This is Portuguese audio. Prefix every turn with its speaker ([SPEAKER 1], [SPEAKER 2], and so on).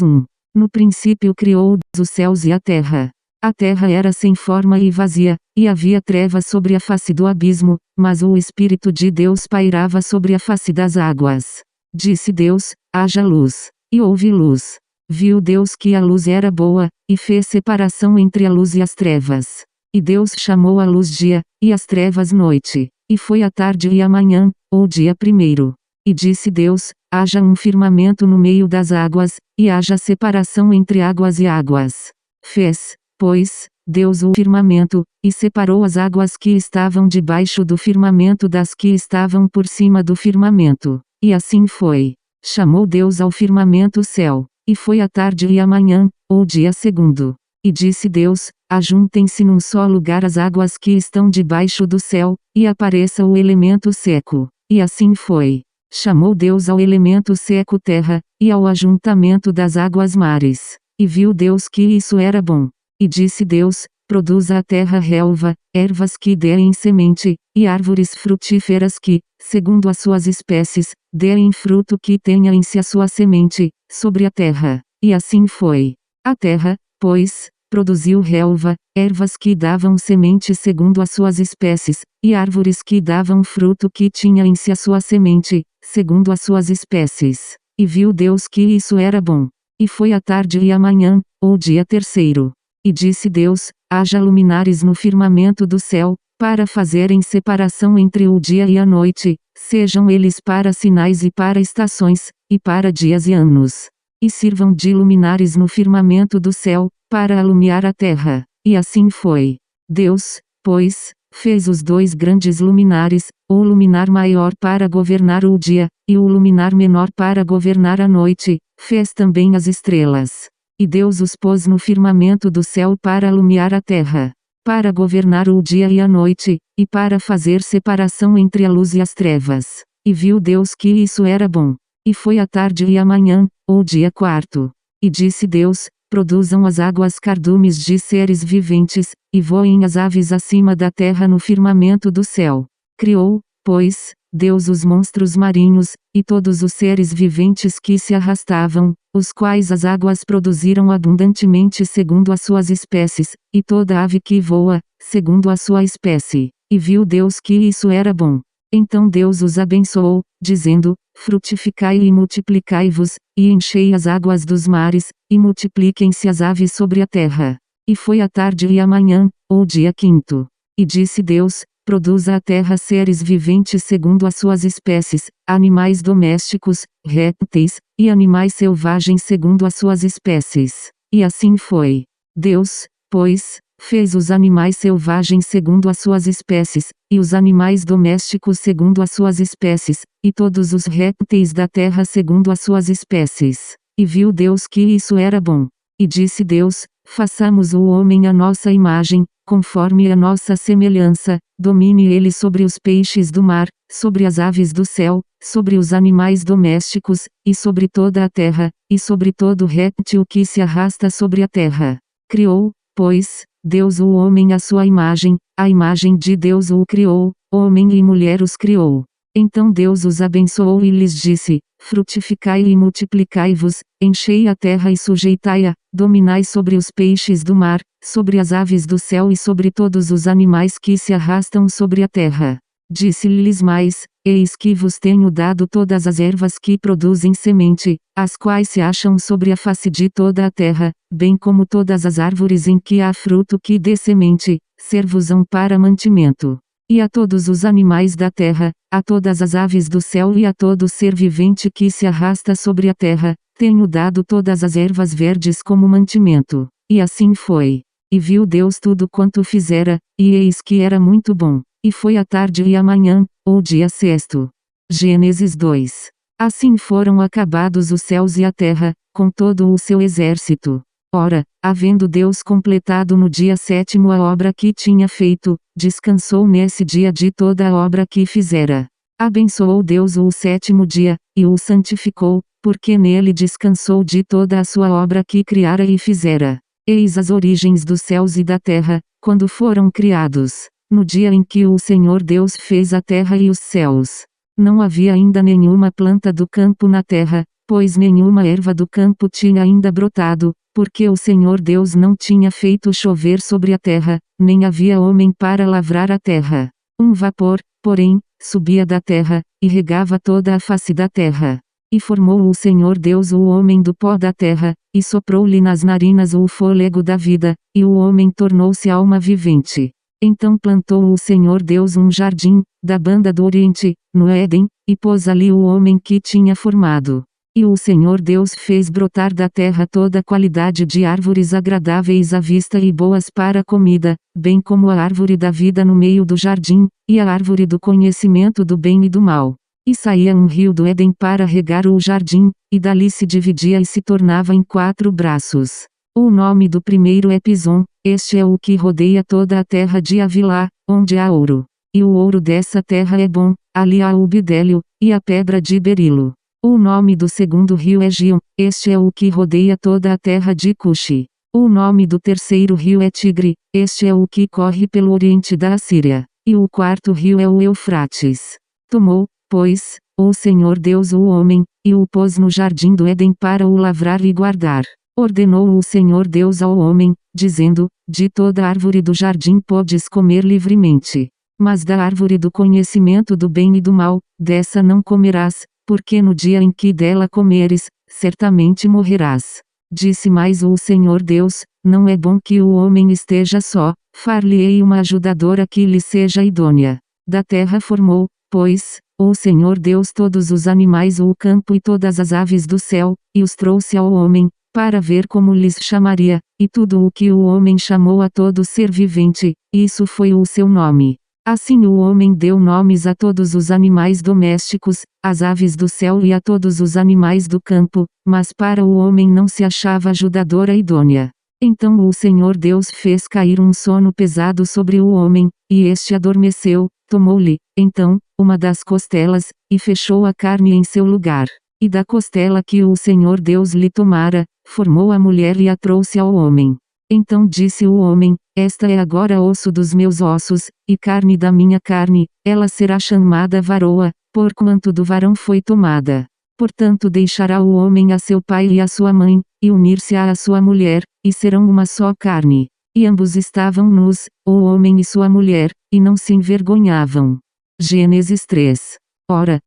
[SPEAKER 1] 1. No princípio criou Deus os céus e a terra. A terra era sem forma e vazia, e havia trevas sobre a face do abismo, mas o Espírito de Deus pairava sobre a face das águas. Disse Deus: haja luz. E houve luz. Viu Deus que a luz era boa, e fez separação entre a luz e as trevas. E Deus chamou a luz dia, e as trevas noite. E foi a tarde e a manhã, o dia primeiro. E disse Deus: haja um firmamento no meio das águas, e haja separação entre águas e águas. Fez, pois, Deus o firmamento, e separou as águas que estavam debaixo do firmamento das que estavam por cima do firmamento. E assim foi. Chamou Deus ao firmamento céu. E foi a tarde e a manhã, o dia segundo. E disse Deus: ajuntem-se num só lugar as águas que estão debaixo do céu, e apareça o elemento seco. E assim foi. Chamou Deus ao elemento seco terra, e ao ajuntamento das águas mares. E viu Deus que isso era bom. E disse Deus: produza a terra relva, ervas que deem semente, e árvores frutíferas que, segundo as suas espécies, deem fruto que tenha em si a sua semente, sobre a terra. E assim foi. A terra, pois, produziu relva, ervas que davam semente segundo as suas espécies, e árvores que davam fruto que tinha em si a sua semente, segundo as suas espécies. E viu Deus que isso era bom. E foi a tarde e a manhã, o dia terceiro. E disse Deus: haja luminares no firmamento do céu, para fazerem separação entre o dia e a noite, sejam eles para sinais e para estações, e para dias e anos. E sirvam de luminares no firmamento do céu, para alumiar a terra. E assim foi. Deus, pois, fez os dois grandes luminares, o luminar maior para governar o dia, e o luminar menor para governar a noite, fez também as estrelas. E Deus os pôs no firmamento do céu para alumiar a terra, para governar o dia e a noite, e para fazer separação entre a luz e as trevas. E viu Deus que isso era bom. E foi a tarde e a manhã, o dia quarto. E disse Deus: produzam as águas cardumes de seres viventes, e voem as aves acima da terra no firmamento do céu. Criou, pois, Deus os monstros marinhos, e todos os seres viventes que se arrastavam, os quais as águas produziram abundantemente segundo as suas espécies, e toda ave que voa, segundo a sua espécie. E viu Deus que isso era bom. Então Deus os abençoou, dizendo: frutificai e multiplicai-vos, e enchei as águas dos mares, e multipliquem-se as aves sobre a terra. E foi a tarde e a manhã, o dia quinto. E disse Deus: produza a terra seres viventes segundo as suas espécies, animais domésticos, répteis, e animais selvagens segundo as suas espécies. E assim foi. Deus, pois, fez os animais selvagens segundo as suas espécies, e os animais domésticos segundo as suas espécies, e todos os répteis da terra segundo as suas espécies. E viu Deus que isso era bom. E disse Deus: façamos o homem à nossa imagem, conforme a nossa semelhança, domine ele sobre os peixes do mar, sobre as aves do céu, sobre os animais domésticos, e sobre toda a terra, e sobre todo réptil que se arrasta sobre a terra. Criou, pois, Deus o homem à sua imagem, a imagem de Deus o criou, homem e mulher os criou. Então Deus os abençoou e lhes disse: frutificai e multiplicai-vos, enchei a terra e sujeitai-a, dominai sobre os peixes do mar, sobre as aves do céu e sobre todos os animais que se arrastam sobre a terra. Disse-lhes mais: eis que vos tenho dado todas as ervas que produzem semente, as quais se acham sobre a face de toda a terra, bem como todas as árvores em que há fruto que dê semente, ser-vos-ão para mantimento. E a todos os animais da terra, a todas as aves do céu e a todo ser vivente que se arrasta sobre a terra, tenho dado todas as ervas verdes como mantimento. E assim foi. E viu Deus tudo quanto fizera, e eis que era muito bom. E foi a tarde e a manhã, o dia sexto. Gênesis 2. Assim foram acabados os céus e a terra, com todo o seu exército. Ora, havendo Deus completado no dia sétimo a obra que tinha feito, descansou nesse dia de toda a obra que fizera. Abençoou Deus o sétimo dia, e o santificou, porque nele descansou de toda a sua obra que criara e fizera. Eis as origens dos céus e da terra, quando foram criados. No dia em que o Senhor Deus fez a terra e os céus. Não havia ainda nenhuma planta do campo na terra, pois nenhuma erva do campo tinha ainda brotado, porque o Senhor Deus não tinha feito chover sobre a terra, nem havia homem para lavrar a terra. Um vapor, porém, subia da terra, e regava toda a face da terra. E formou o Senhor Deus o homem do pó da terra, e soprou-lhe nas narinas o fôlego da vida, e o homem tornou-se alma vivente. Então plantou o Senhor Deus um jardim, da banda do Oriente, no Éden, e pôs ali o homem que tinha formado. E o Senhor Deus fez brotar da terra toda qualidade de árvores agradáveis à vista e boas para a comida, bem como a árvore da vida no meio do jardim, e a árvore do conhecimento do bem e do mal. E saía um rio do Éden para regar o jardim, e dali se dividia e se tornava em 4 braços. O nome do primeiro é Pison, este é o que rodeia toda a terra de Havilá, onde há ouro. E o ouro dessa terra é bom, ali há o bidélio, e a pedra de berilo. O nome do segundo rio é Gion, este é o que rodeia toda a terra de Cuxi. O nome do terceiro rio é Tigre, este é o que corre pelo oriente da Assíria. E o quarto rio é o Eufrates. Tomou, pois, o Senhor Deus o homem, e o pôs no jardim do Éden para o lavrar e guardar. Ordenou o Senhor Deus ao homem, dizendo: de toda árvore do jardim podes comer livremente. Mas da árvore do conhecimento do bem e do mal, dessa não comerás, porque no dia em que dela comeres, certamente morrerás. Disse mais o Senhor Deus: não é bom que o homem esteja só, far-lhe-ei uma ajudadora que lhe seja idônea. Da terra formou, pois, o Senhor Deus todos os animais do campo e todas as aves do céu, e os trouxe ao homem, para ver como lhes chamaria, e tudo o que o homem chamou a todo ser vivente, isso foi o seu nome. Assim o homem deu nomes a todos os animais domésticos, às aves do céu e a todos os animais do campo, mas para o homem não se achava ajudadora idônea. Então o Senhor Deus fez cair um sono pesado sobre o homem, e este adormeceu, tomou-lhe, então, uma das costelas, e fechou a carne em seu lugar. E da costela que o Senhor Deus lhe tomara, formou a mulher e a trouxe ao homem. Então disse o homem: esta é agora osso dos meus ossos, e carne da minha carne, ela será chamada varoa, porquanto do varão foi tomada. Portanto deixará o homem a seu pai e a sua mãe, e unir-se-á à sua mulher, e serão uma só carne. E ambos estavam nus, o homem e sua mulher, e não se envergonhavam. Gênesis 3. Ora,